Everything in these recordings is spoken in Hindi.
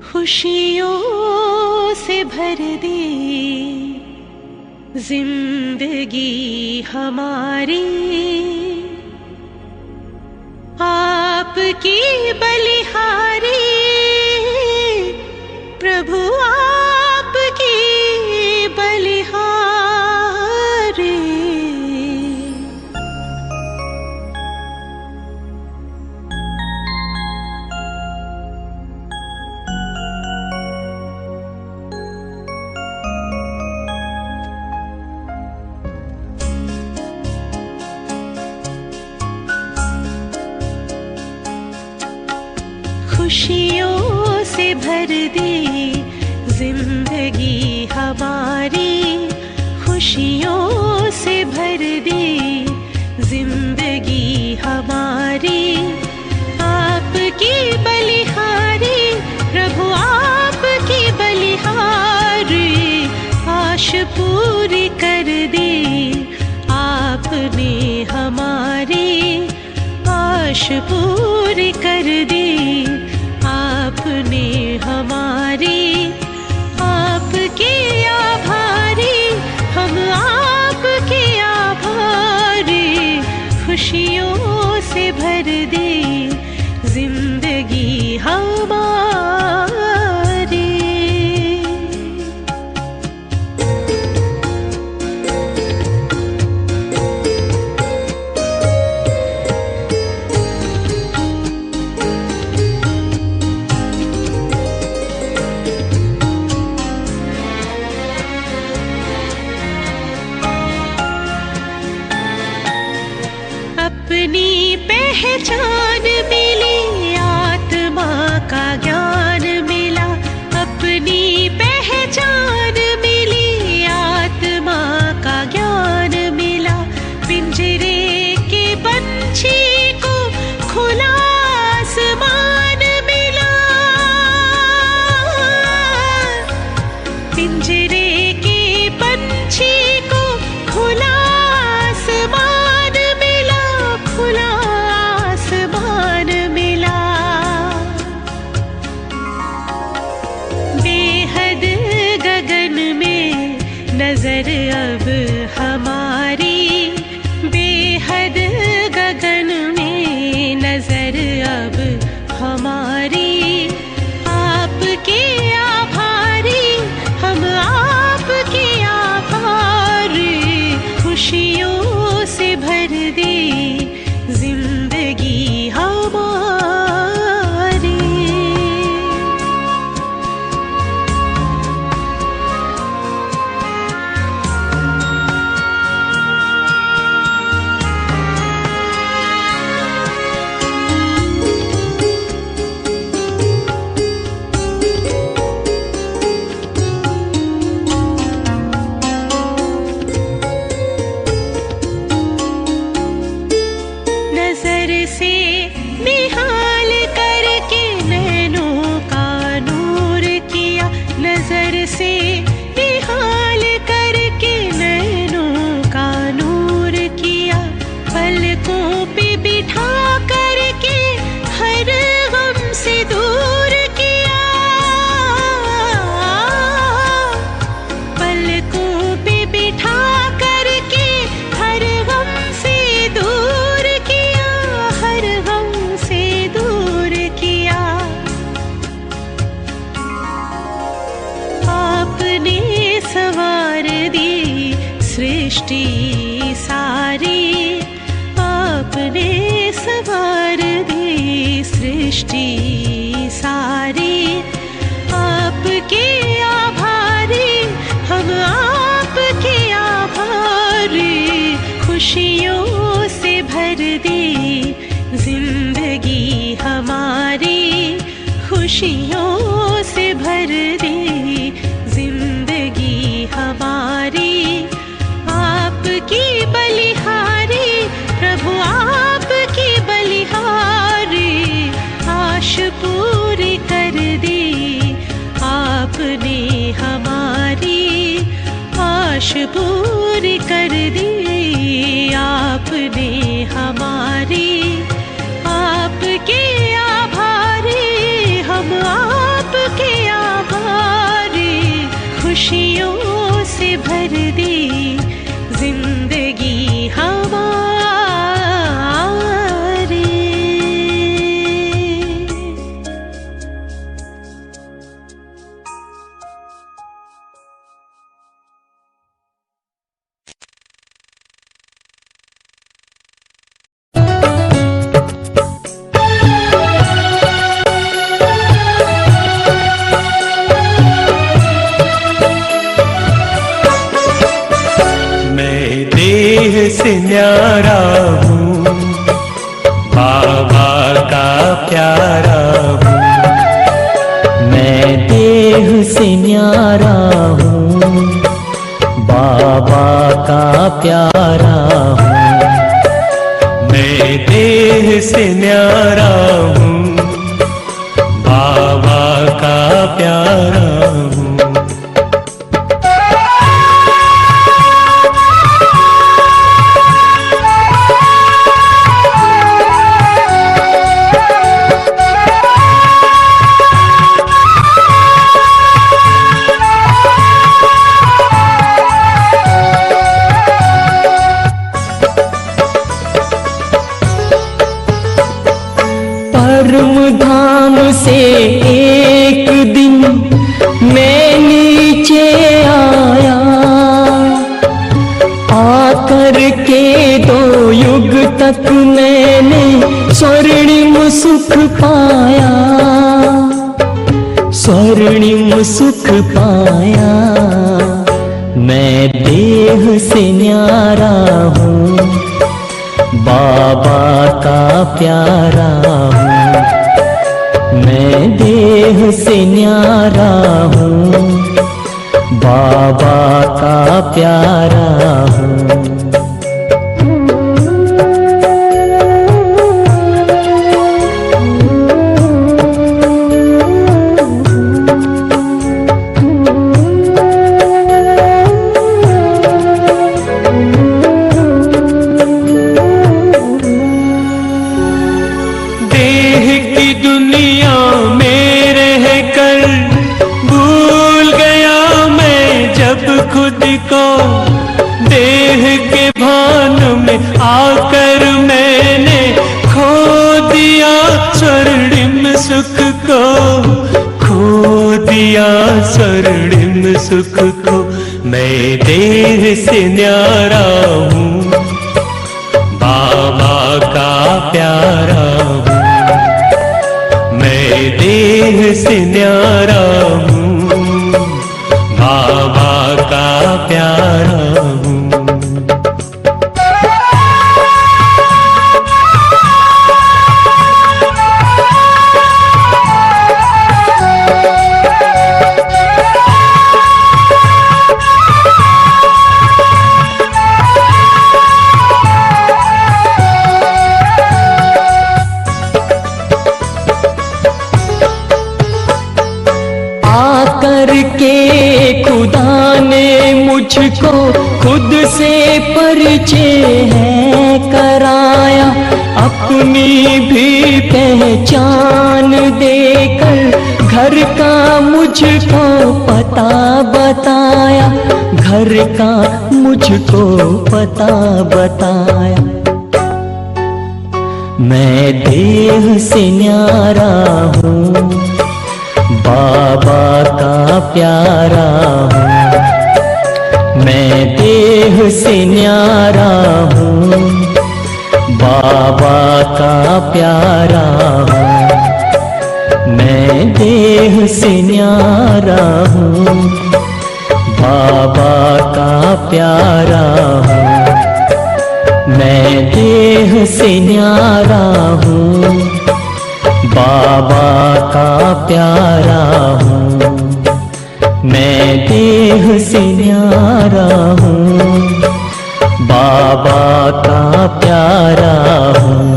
खुशियों से भर दे जिंदगी हमारी, आपकी बलिहारी प्रभु, आपकी बलिहारी। खुशियों से भर दे जिंदगी हमारी, खुशियों से भर दे जिंदगी हमारी, आपकी बलिहारी प्रभु, आपकी बलिहारी। आश पूरी कर दे आपने हमारी, आश पूरी कर दे आपने हमारी। आपके आभारी हम, आपके आभारी। खुशियों से भर दे जिंदगी हमारी। अपनी पहचान मिली, आत्मा का ज्ञान मिला। अपनी पहचान मिली, आत्मा का ज्ञान मिला। पिंजरे के पंछी को खुला आसमान मिला, पिंजरे के पंछी को खुला आसमान मिला, खुला आसमान मिला। बेहद गगन में नजर अब हमारी, बेहद गगन में नजर अब हमारी। आपके आभारी हम, आपके आभारी। खुशियों से भर दे जिंदगी हमारी। नजर से निहाल करके नैनों का नूर किया, नजर से निहाल करके नैनों का नूर किया। पलकों पे बिठा करके हर गम से दूर किया, पलकों पे बिठा करके हर गम से दूर किया, हर गम से दूर किया। आपने सवार दी सृष्टि सारी, आपने सवार दी सृष्टि सारी। आपके आभारी हम, आपके आभारी। खुशियों से भर दे जिंदगी हमारी, खुशियों से भर दे जिंदगी हमारी। आपकी बलिहारी प्रभु, आपकी बलिहारी। आश पूरी कर दे आपने हमारी, आश पूरी कर दी आपने हमारी। आपके आभारी हम, आपके से न्यारा हूँ, बाबा का प्यारा हूँ। मैं देह से न्यारा हूँ, बाबा का प्यारा हूँ। मैं देह से न्यारा हूँ, बाबा का प्यारा हूँ। परम धाम से एक दिन मैं नीचे आया, आकर के 2 युग तक मैंने स्वर्णिम सुख पाया, स्वर्णिम सुख पाया। मैं देह से न्यारा हूँ, बाबा का प्यारा हूँ। मैं देह से न्यारा हूँ, बाबा का प्यारा हूँ। खुद को देह के भान में आकर मैंने खो दिया, स्वर्णिम सुख को खो दिया, स्वर्णिम सुख को। मैं देह से न्यारा हूँ, बाबा का प्यारा हूँ। मैं देह से न्यारा हूँ, बाबा का प्यारा हूँ। आकर के खुदा ने मुझको खुद से परिचय है कराया, अपनी भी पहचान देकर घर का मुझको पता बताया, घर का मुझको पता बताया। मैं देह से न्यारा हूँ, बाबा का प्यारा हूँ। मैं देह से न्यारा हूँ, बाबा का प्यारा हूँ। मैं देह से न्यारा हूँ, बाबा का प्यारा हूँ। मैं देह से न्यारा हूँ, बाबा का प्यारा हूँ। मैं देह से न्यारा हूँ, बाबा का प्यारा हूँ।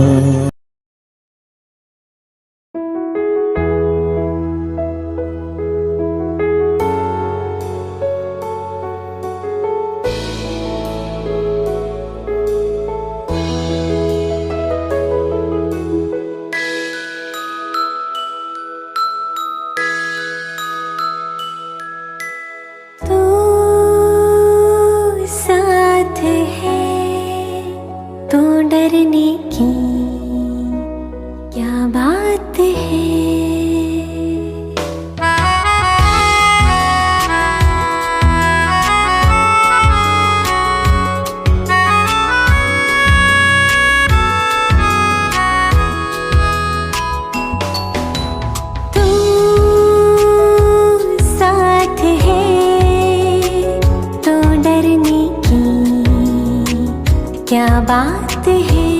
क्या बात है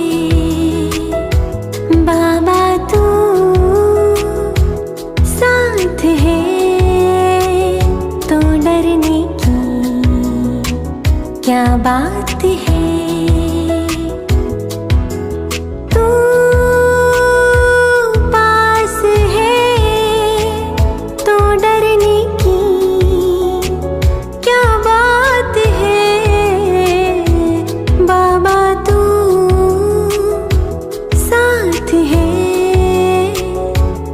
बाबा तू साथ है तो डरने की क्या बात है। तू पास है तो डरने की क्या बात है। बाबा तू साथ है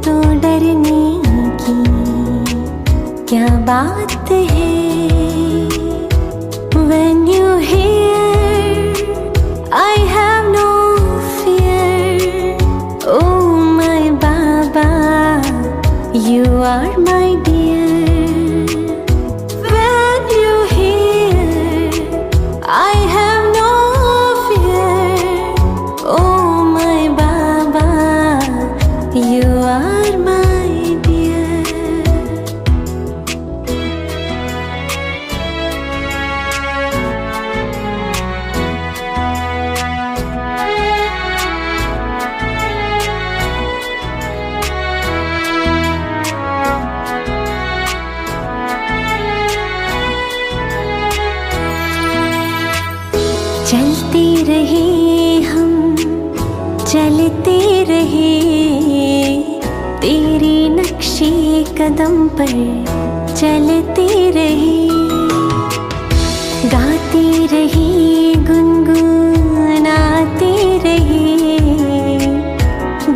तो डरने की क्या बात है। When you hear I have no fear, oh my Baba, you are my dear. When you hear I have no fear, oh my Baba, you are my dear. चलते रहे हम चलते रहे तेरे नक्शे कदम पर चलते रहे। गाते रहे गुनगुनाते रहे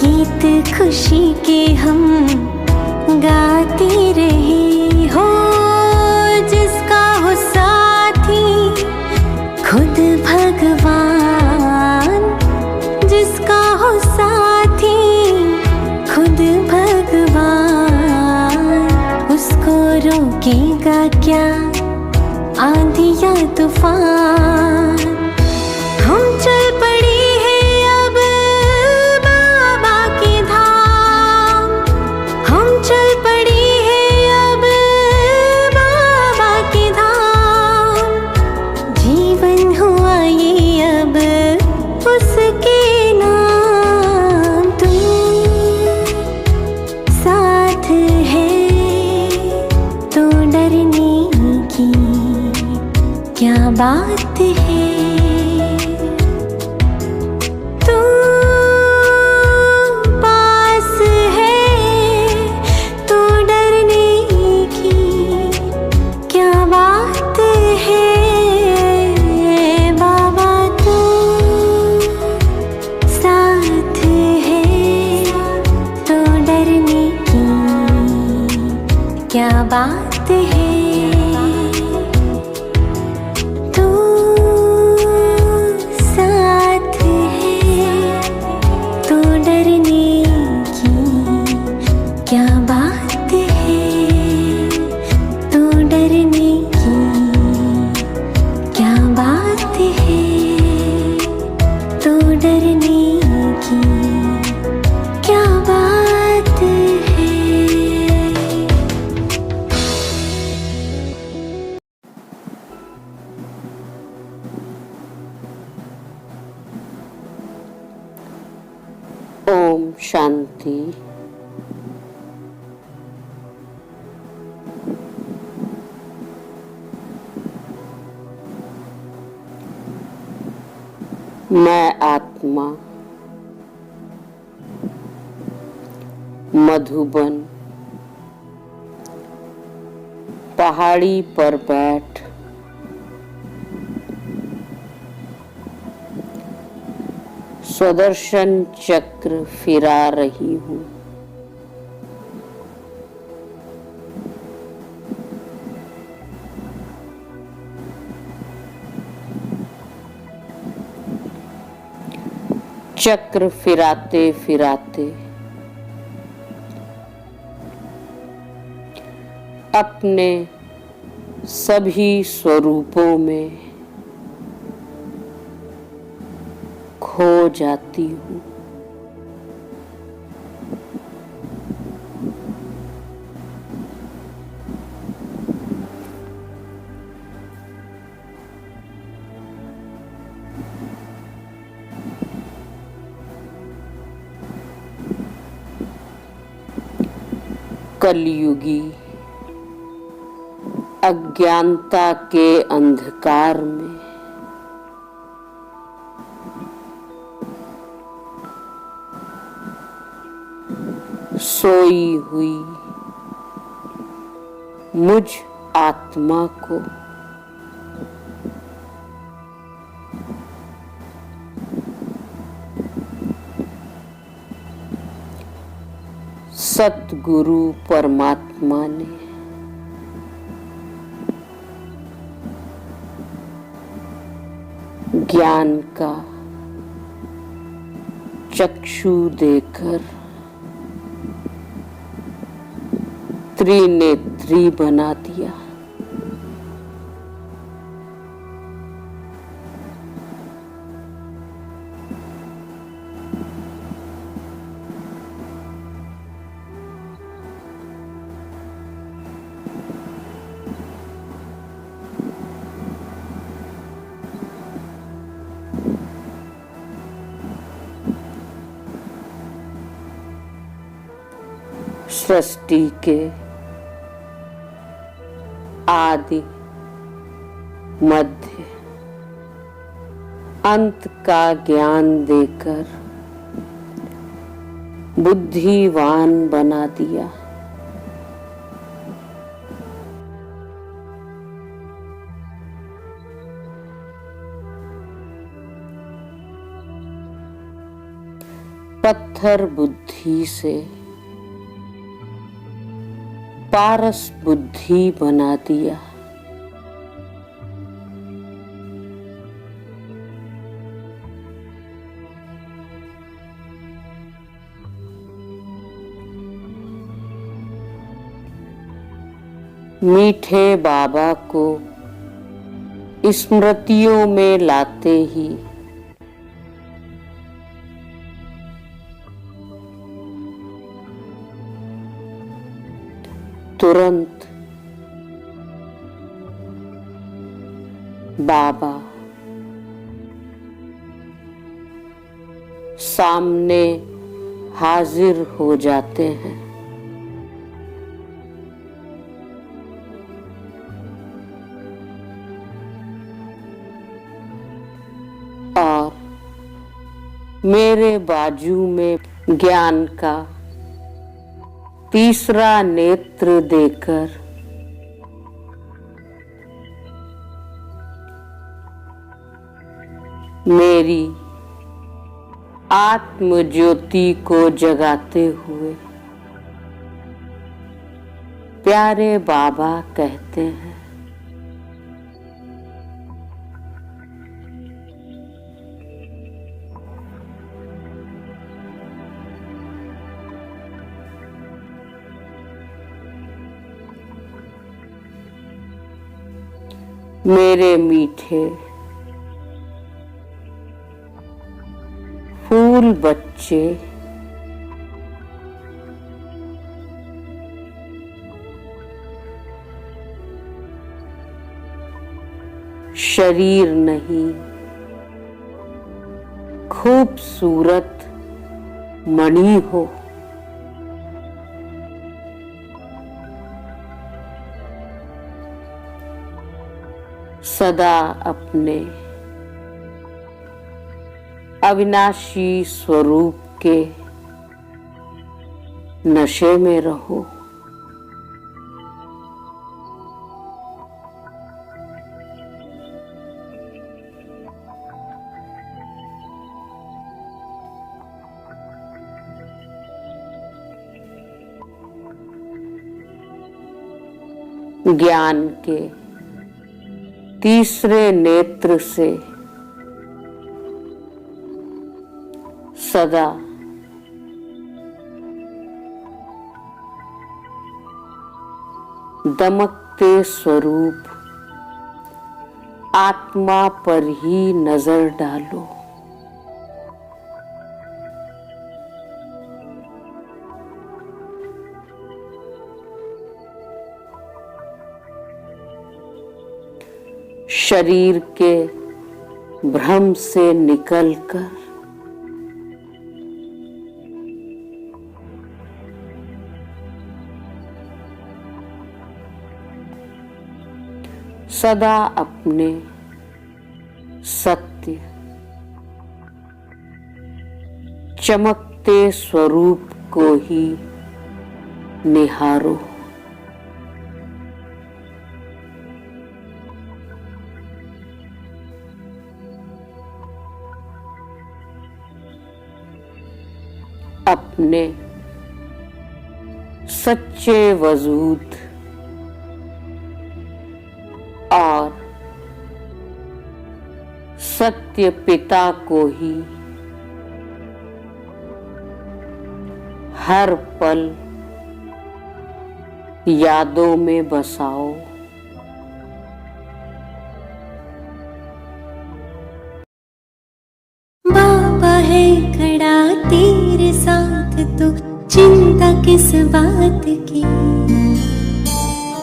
गीत खुशी के हम गाते रहे। हो जिसका हो साथी खुद भगवान, जिसका हो साथी खुद भगवान, उसको रोकेगा क्या आंधी या तूफान। हम चल पड़े हैं अब बाबा के धाम, हम चल पड़े हैं अब बाबा के धाम। जीवन हुआ ये अब उसके नाम। तू साथ है तो डरने की क्या बात है। तू पास है तो डरने की क्या बात है। बाबा तू साथ है तो डरने की क्या बात है। तू साथ है तो डरने की क्या बात है। तो डरने की क्या बात है। तो डरने की क्या बात है। ओम शांति। मैं आत्मा मधुबन पहाड़ी पर बैठ स्वदर्शन चक्र फिरा रही हूँ। चक्र फिराते फिराते अपने सभी स्वरूपों में खो जाती हूँ। कलयुगी अज्ञानता के अंधकार में सोई हुई मुझ आत्मा को सतगुरु परमात्मा ने ज्ञान का चक्षु देकर त्रिनेत्री बना दिया। सृष्टि के आदि मध्य अंत का ज्ञान देकर बुद्धिवान बना दिया। पत्थर बुद्धि से पारस बुद्धि बना दिया। मीठे बाबा को स्मृतियों में लाते ही तुरंत बाबा सामने हाजिर हो जाते हैं। और मेरे बाजू में ज्ञान का तीसरा नेत्र देकर मेरी आत्म ज्योति को जगाते हुए प्यारे बाबा कहते हैं, मेरे मीठे फूल बच्चे शरीर नहीं, खूबसूरत मणि हो। सदा अपने अविनाशी स्वरूप के नशे में रहो। ज्ञान के तीसरे नेत्र से सदा दमकते स्वरूप आत्मा पर ही नजर डालो। शरीर के भ्रम से निकलकर सदा अपने सत्य चमकते स्वरूप को ही निहारो। अपने सच्चे वजूद और सत्य पिता को ही हर पल यादों में बसाओ। बाबा है खड़ा तेरे साथ तो चिंता किस बात की,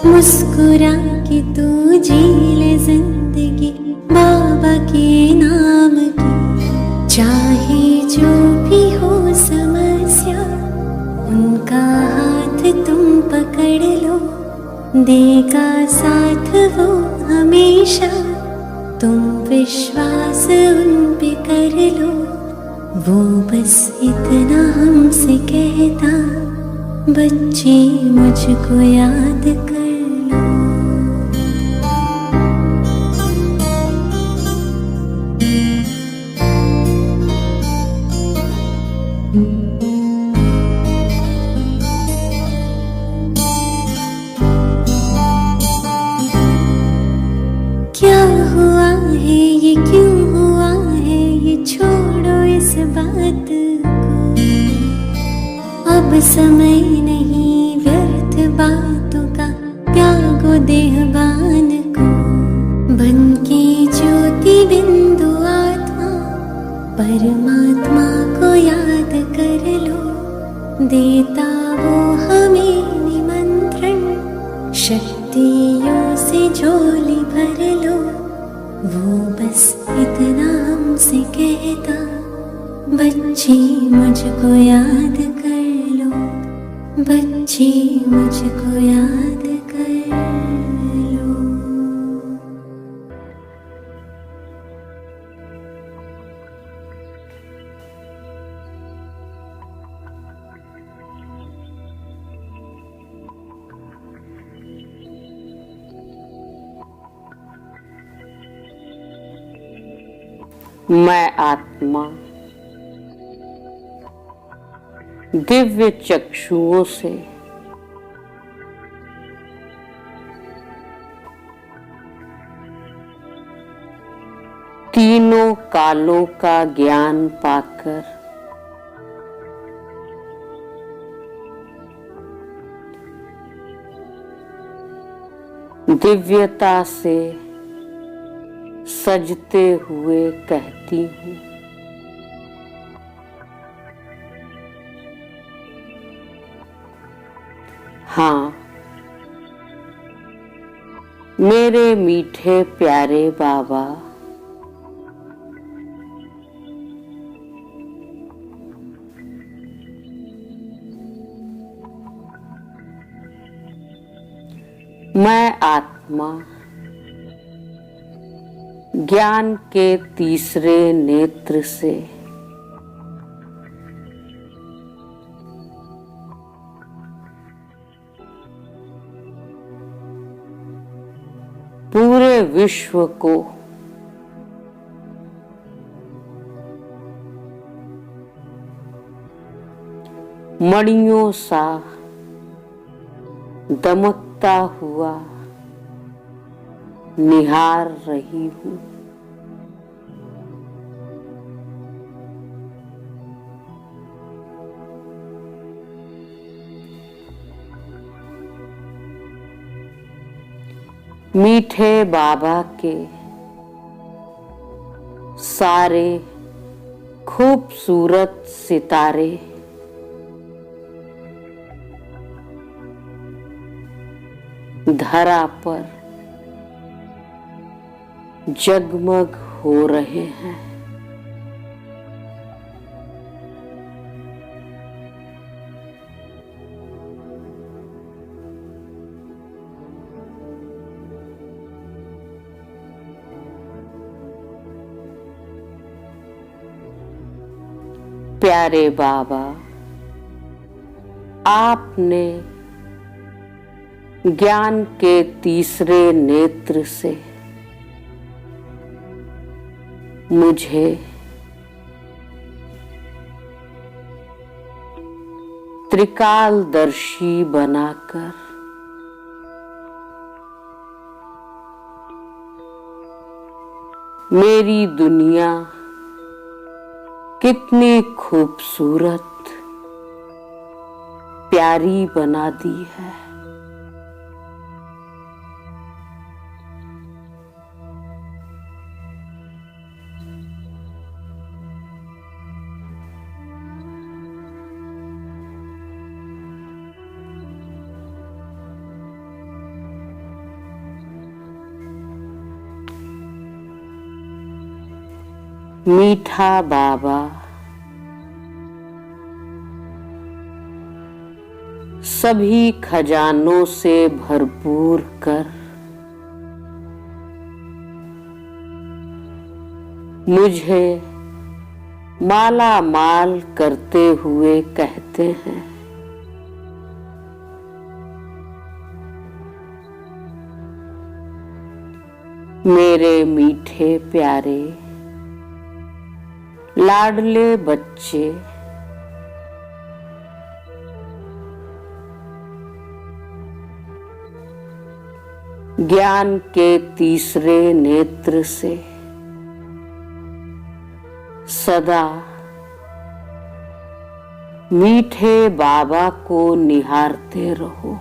मुस्कुरा के तू जी ले जिंदगी बाबा के नाम की। चाहे जो भी हो समस्या उनका हाथ तुम पकड़ लो, देगा साथ वो हमेशा। तुम विश्वास उन पे कर लो, वो बस इतना हमसे कहता, बच्चे मुझको याद कर लो। क्या हुआ है ये, क्यों हुआ है ये, छोड़ो इस बात को। अब समय नहीं व्यर्थ बातों का, त्यागो देहबान को। बन के ज्योति बिंदु आत्मा परमात्मा को याद कर लो, देता वो हमें निमंत्रण। शक्तियों से झोली भर लो, वो बस इतना हमसे कहता, बच्चे मुझको याद कर लो, बच्चे मुझको याद कर लो। मैं आत्मा दिव्य चक्षुओं से तीनों कालों का ज्ञान पाकर दिव्यता से सजते हुए कहती हूँ, हाँ मेरे मीठे प्यारे बाबा, मैं आत्मा ज्ञान के तीसरे नेत्र से पूरे विश्व को मणियों सा दमकता हुआ निहार रही हूँ। मीठे बाबा के सारे खूबसूरत सितारे धरा पर जगमग हो रहे हैं। प्यारे बाबा, आपने ज्ञान के तीसरे नेत्र से मुझे त्रिकालदर्शी बनाकर मेरी दुनिया कितनी खूबसूरत प्यारी बना दी है। मीठा बाबा, सभी खजानों से भरपूर कर मुझे माला माल करते हुए कहते हैं, मेरे मीठे प्यारे लाडले बच्चे, ज्ञान के तीसरे नेत्र से सदा मीठे बाबा को निहारते रहो।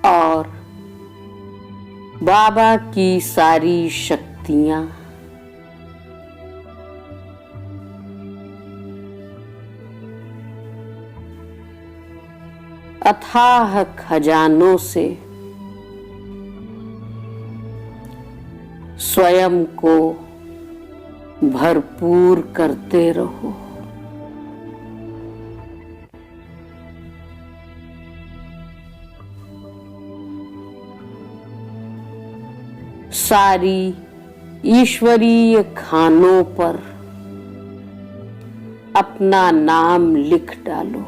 और बाबा की सारी शक्तियां अथाह खजानों से स्वयं को भरपूर करते रहो। सारी ईश्वरीय खानों पर अपना नाम लिख डालो।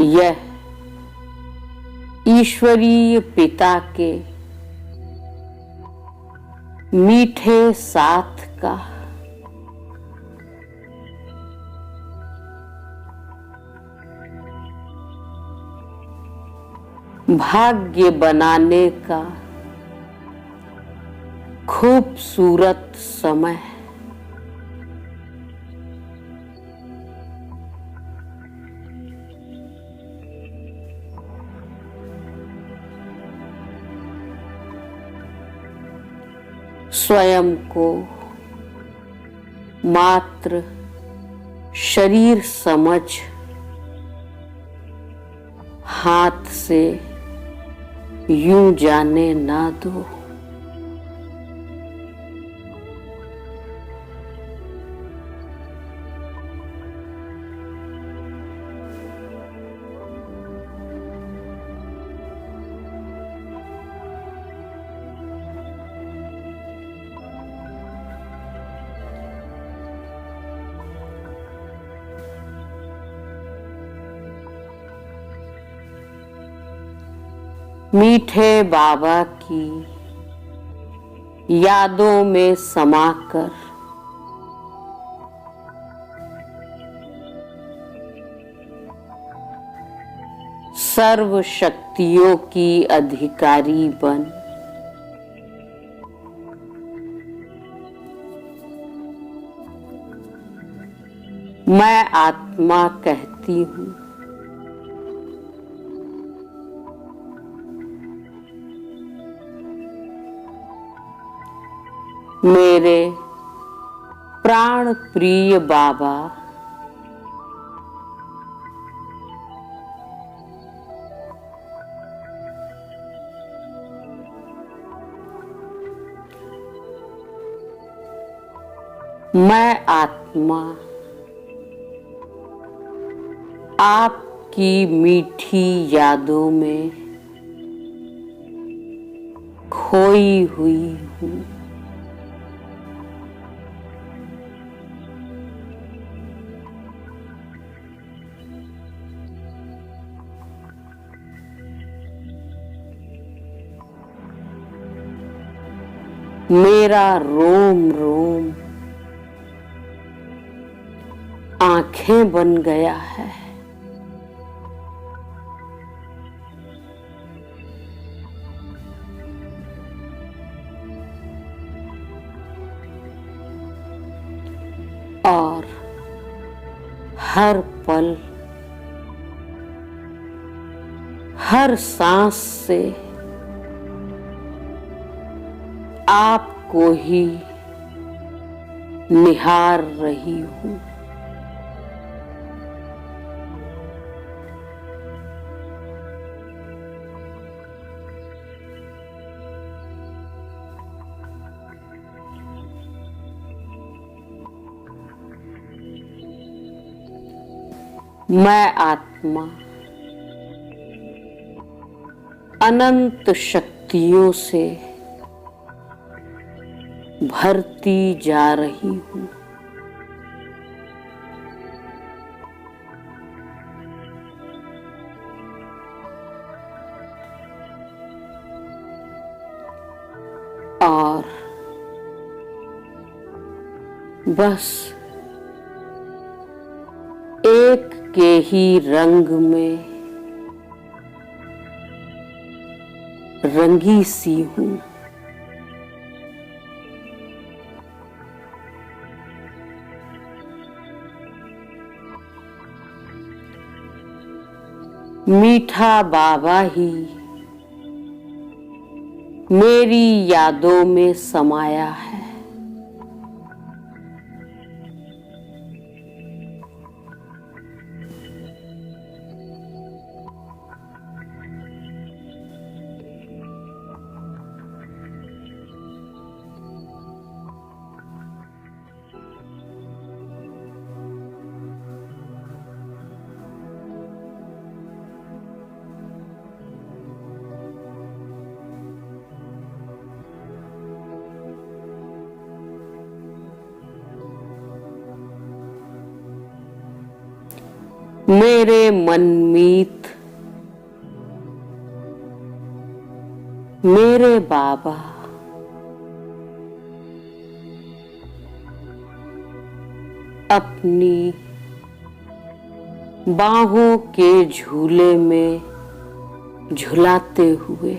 यह ईश्वरीय पिता के मीठे साथ का भाग्य बनाने का खूबसूरत समय है। स्वयं को मात्र शरीर समझ हाथ से यूं जाने ना दो। मीठे बाबा की यादों में समाकर सर्व शक्तियों की अधिकारी बन मैं आत्मा कहती हूँ, मेरे प्राण प्रिय बाबा, मैं आत्मा आपकी मीठी यादों में खोई हुई हूँ। मेरा रोम रोम आंखें बन गया है। और हर पल हर सांस से आपको ही निहार रही हूँ। मैं आत्मा अनंत शक्तियों से भरती जा रही हूँ। और बस एक के ही रंग में रंगी सी हूँ। मीठा बाबा ही मेरी यादों में समाया है। मेरे मनमीत मेरे बाबा अपनी बाहों के झूले में झुलाते हुए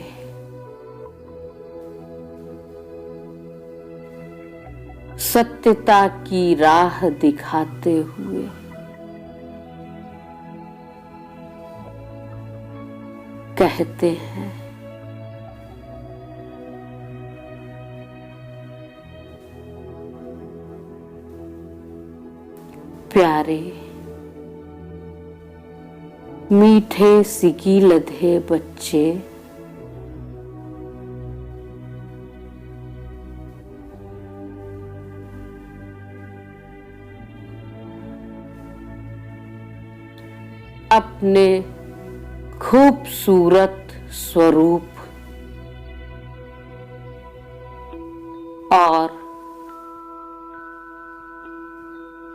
सत्यता की राह दिखाते हुए कहते हैं, प्यारे मीठे सिकी लधे बच्चे, अपने खूबसूरत स्वरूप और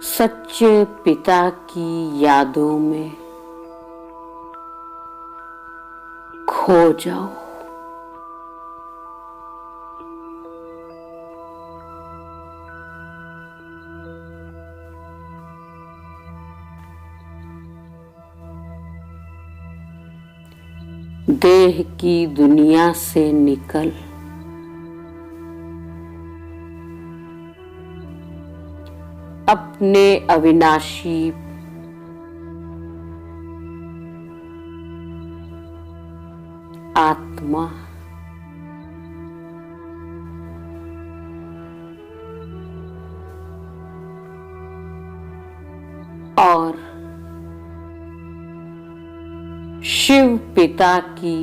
सच्चे पिता की यादों में खो जाओ। देह की दुनिया से निकल अपने अविनाशी आत्मा और शिव पिता की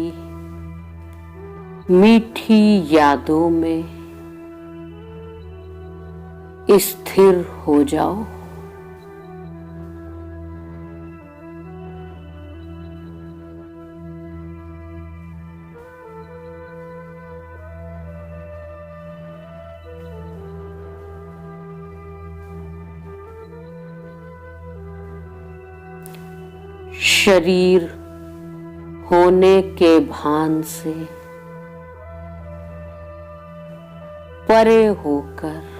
मीठी यादों में स्थिर हो जाओ। शरीर होने के भान से परे होकर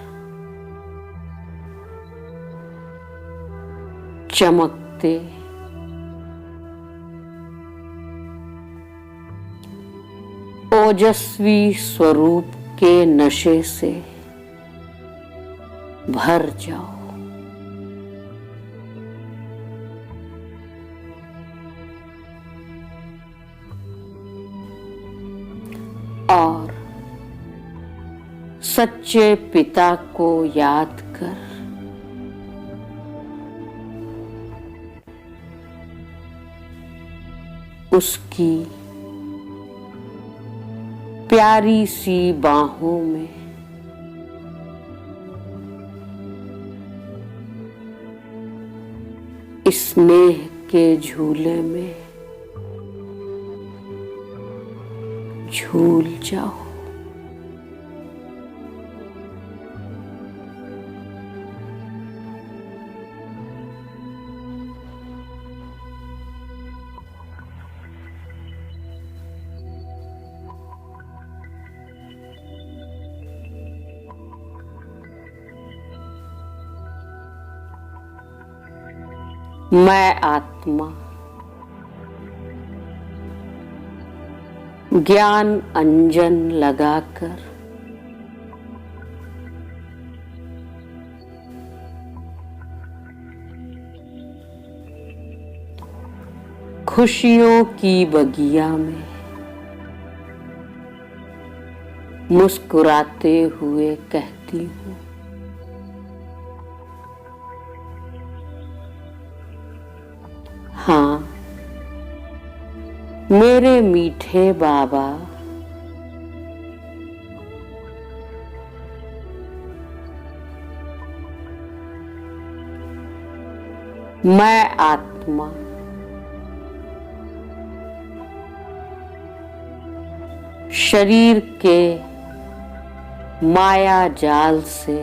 चमकते ओजस्वी स्वरूप के नशे से भर जाओ। और सच्चे पिता को याद कर उसकी प्यारी सी बाहों में स्नेह के झूले में झूल जाओ। मैं आत्मा ज्ञान अंजन लगाकर खुशियों की बगिया में मुस्कुराते हुए कहती हूँ, हाँ मेरे मीठे बाबा, मैं आत्मा शरीर के माया जाल से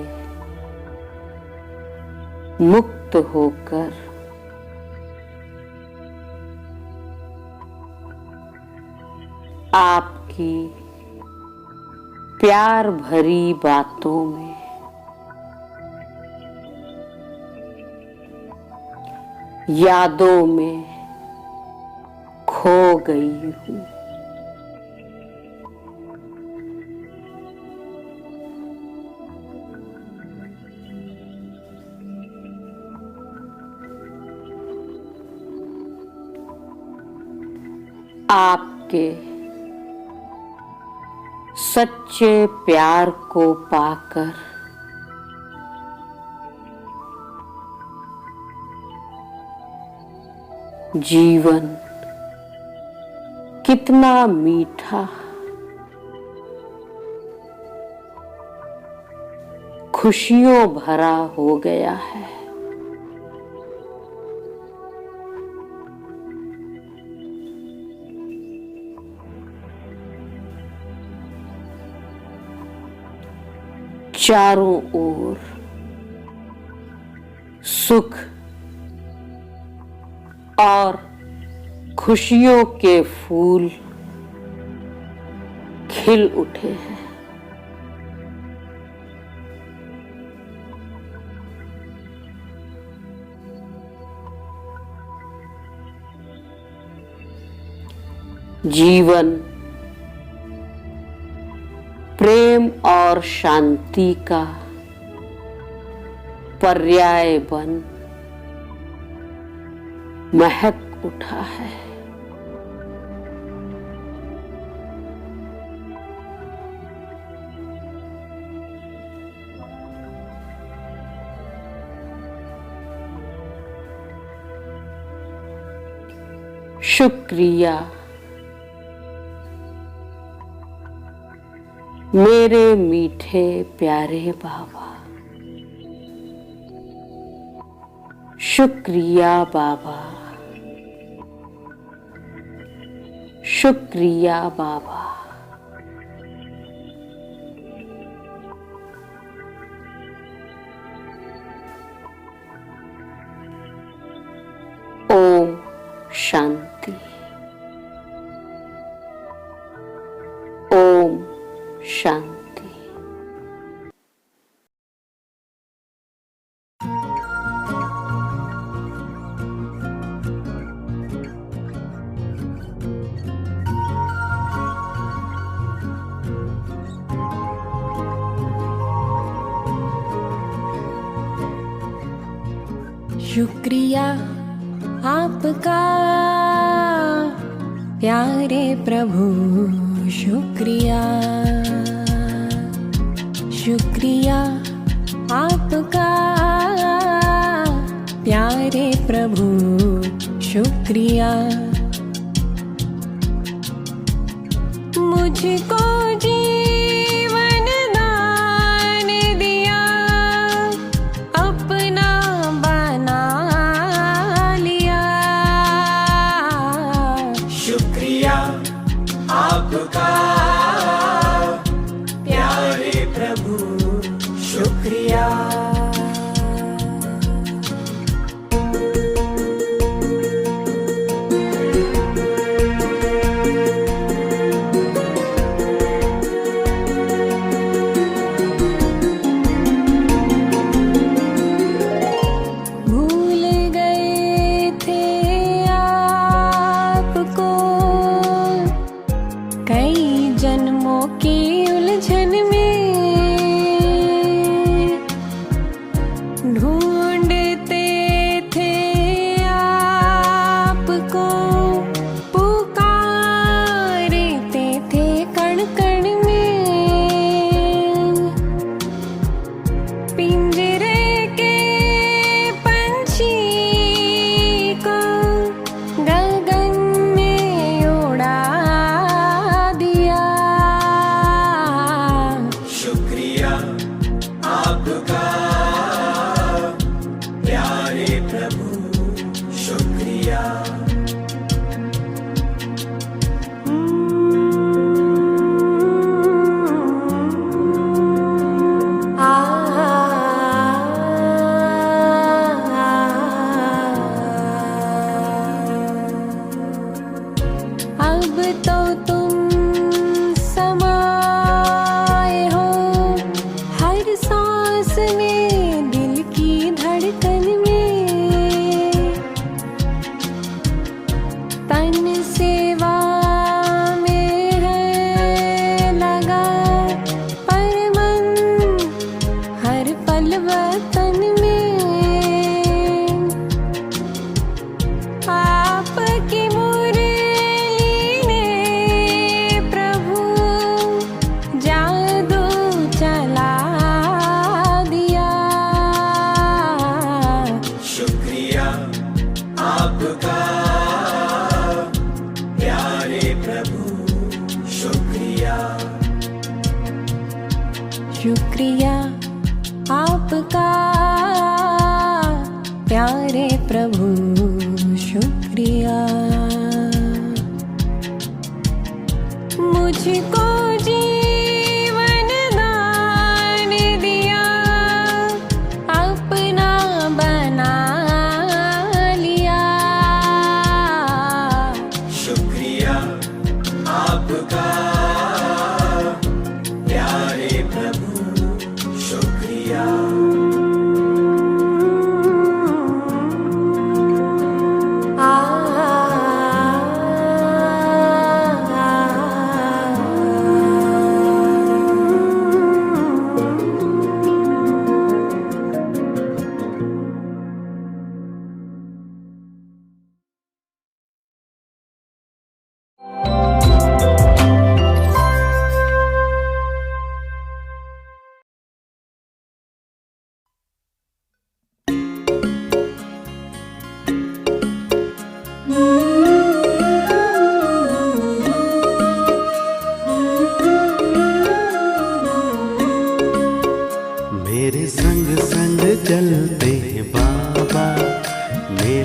मुक्त होकर आपकी प्यार भरी बातों में यादों में खो गई हूँ। आपके सच्चे प्यार को पाकर जीवन कितना मीठा खुशियों भरा हो गया है। चारों ओर सुख और खुशियों के फूल खिल उठे हैं। जीवन प्रेम और शांति का पर्याय बन महक उठा है। शुक्रिया मेरे मीठे प्यारे बाबा। शुक्रिया बाबा, शुक्रिया बाबा। ओम शांति। ओम शांति। शुक्रिया आपका प्यारे प्रभु, शुक्रिया, शुक्रिया आपका प्यारे प्रभु, शुक्रिया। मुझको जीवन दान दिया, अपना बना लिया। शुक्रिया आपका प्यारे प्रभु, शुक्रिया। भूल गए थे आपको कई जन्मों की उलझन में, ढूंढते थे आपको, पुकारते थे कण कण में। पिंजरे के पंछी को गगन में उड़ा दिया। शुक्रिया आपका प्यारे प्रभु, शुक्रिया। अब तो तुम समाए हो हर सांस में, दिल की धड़कन में। तन सेवा में है लगा, पर मन हर पल वतन में। आपकी मुरली ने प्रभु जादू चला दिया। शुक्रिया आपका प्यारे प्रभु, शुक्रिया। शुक्रिया आपका प्यारे प्रभु, शुक्रिया। मुझको जीवन दान दिया, अपना बना लिया। शुक्रिया आपका प्यारे प्रभु, शुक्रिया।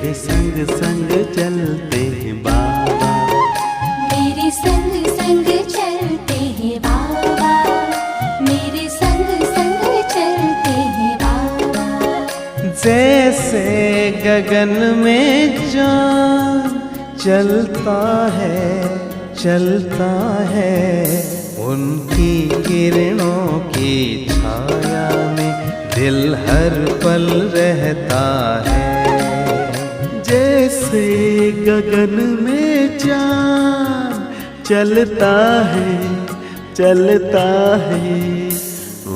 मेरे संग संग चलते हैं बाबा, मेरे संग संग चलते हैं बाबा, मेरे संग संग चलते हैं बाबा। जैसे गगन में चाँद चलता है, उनकी किरणों की छाया में दिल हर पल रहता है। जैसे गगन में चाँद चलता है,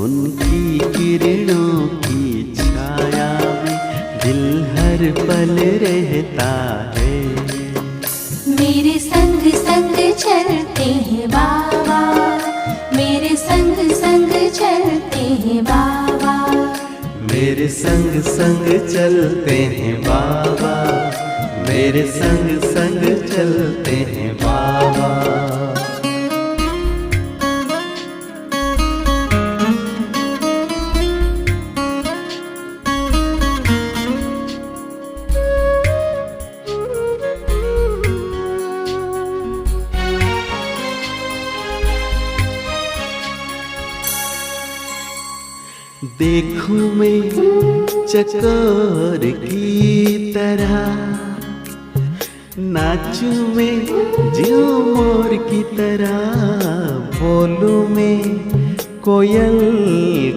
उनकी किरणों की छाया में दिल हर पल रहता है। मेरे संग संग चलते हैं बाबा, मेरे संग संग चलते हैं बाबा, मेरे संग संग चलते हैं बाबा, मेरे संग संग चलते हैं बाबा। देखूं मैं चकोर की तरह, नाचूं मैं झूमर की तरह, बोलूं मैं कोयल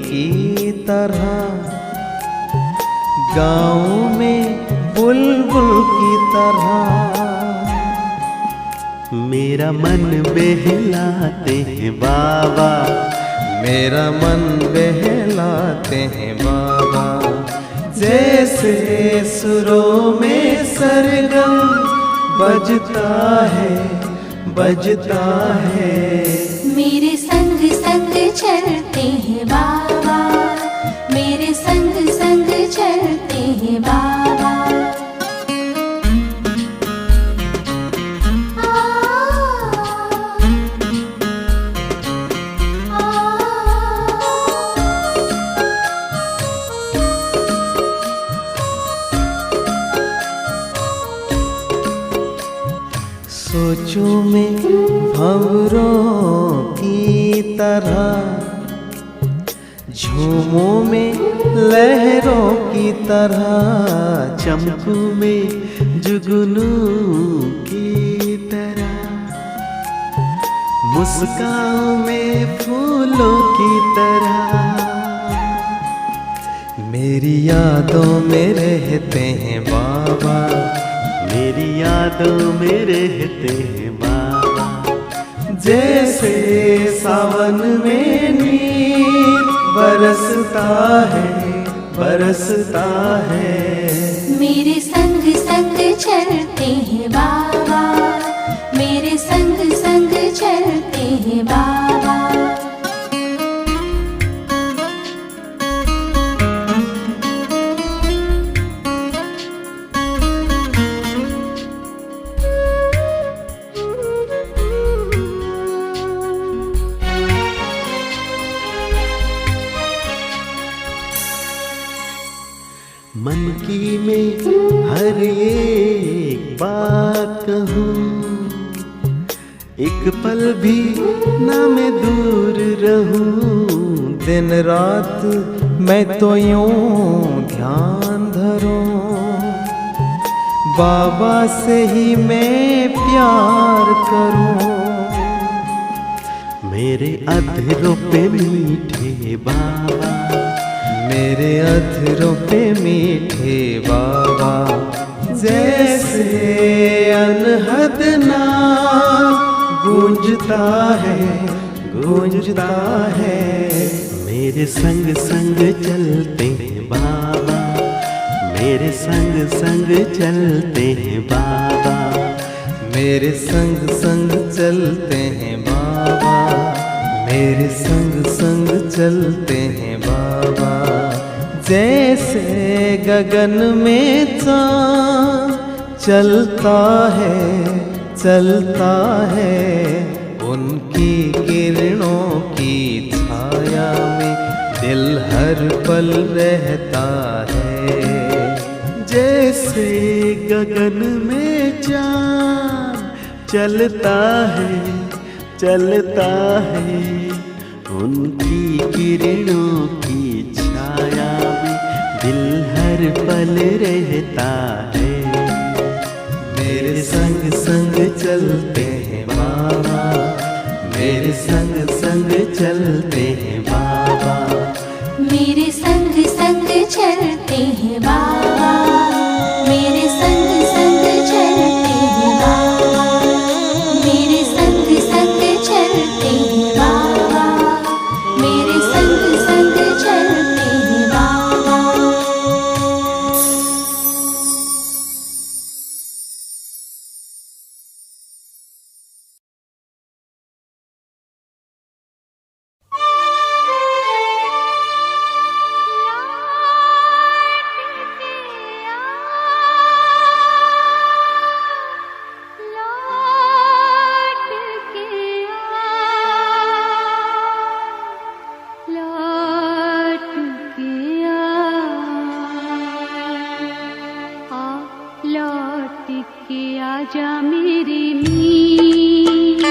की तरह, गाऊं मैं बुलबुल की तरह। मेरा मन बहलाते हैं बाबा, मेरा मन बहलाते हैं बाबा। जैसे सुरों में सरगम बजता है। मेरे संग संग चलते हैं बाबा, मेरे संग संग चलते हैं बाबा। सोचूं मैं भंवरों की तरह, झूमों में लहरों की तरह, चमकूं में जुगनू की तरह, मुस्कान में फूलों की तरह। मेरी यादों में रहते हैं बाबा, मेरी यादों में रहते हैं बाबा। जैसे सावन में नीर बरसता है। मेरे संग संग चलते हैं बाबा, मेरे संग संग चलते हैं बाबा। मन की मैं हर एक बात कहूँ, एक पल भी ना मैं दूर रहूं। दिन रात मैं तो यूं ध्यान धरूं, बाबा से ही मैं प्यार करूं। मेरे अधरों पे मीठे बाबा, मेरे अधरों पे मीठे बाबा। जैसे अनहद नाम गूंजता है। मेरे संग संग चलते हैं बाबा, मेरे संग संग चलते हैं बाबा, मेरे संग संग चलते हैं बाबा, मेरे संग संग चलते हैं बाबा। जैसे गगन में चाँद चलता है, उनकी किरणों की छाया में दिल हर पल रहता है। जैसे गगन में चांद चलता है उनकी किरणों की छाया में दिल हर पल रहता है। मेरे संग संग चलते हैं बाबा, मेरे संग संग चलते हैं बाबा, मेरे संग संग चलते हैं बाबा, मेरे संग संग चलते हैं बाबा, मेरे संग संग चलते हैं बाबा, मेरे संग संग चलते हैं बाबा। आजा मेरे मीत,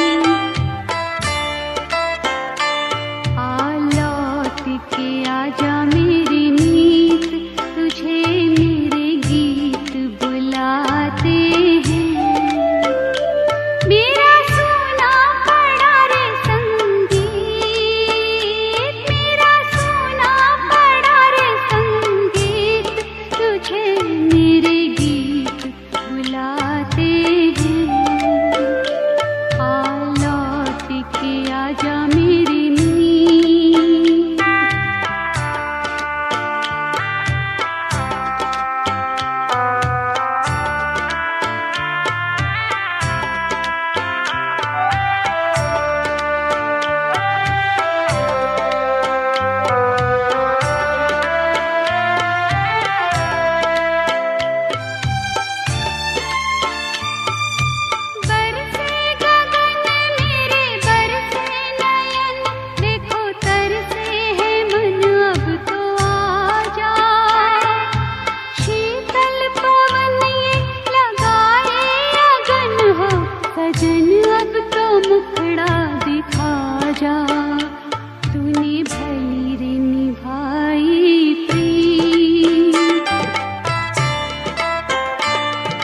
लौट के आजा मेरे मीत, तुझे मेरे गीत बुलाते हैं। मेरा सुना पड़ा रे संगीत, मेरा सुना पड़ा रे संगीत, तुझे मेरे गीत बुलाते हैं। लौट के आजा मेरे मीत। बरसे गगन मेरे बरसे नयन, देखो तरसे है मन अब तो आजा। शीतल पवन ये लगाए अगन हो सजन, अब तो मुखड़ा दिखा जा। तूने भली रे निभाई प्रीत,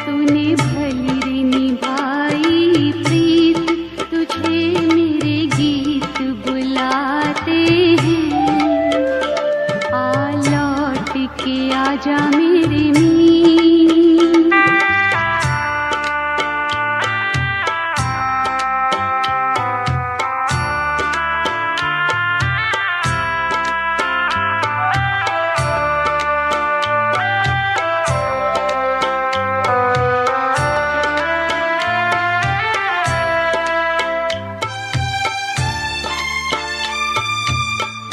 तूने भली रे निभाई प्रीत, तुझे मेरे गीत बुलाते हैं। लौट के आजा मेरे मीत।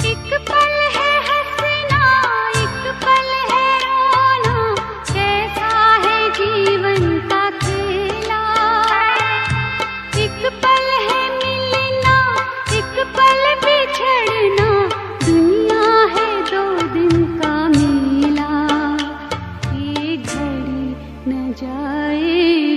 एक पल है हंसना, एक पल है रोना, कैसा है जीवन का खेला। एक पल है मिलना, एक पल बिछड़ना, दुनिया है 2 दिन का मेला। ये घड़ी न जाए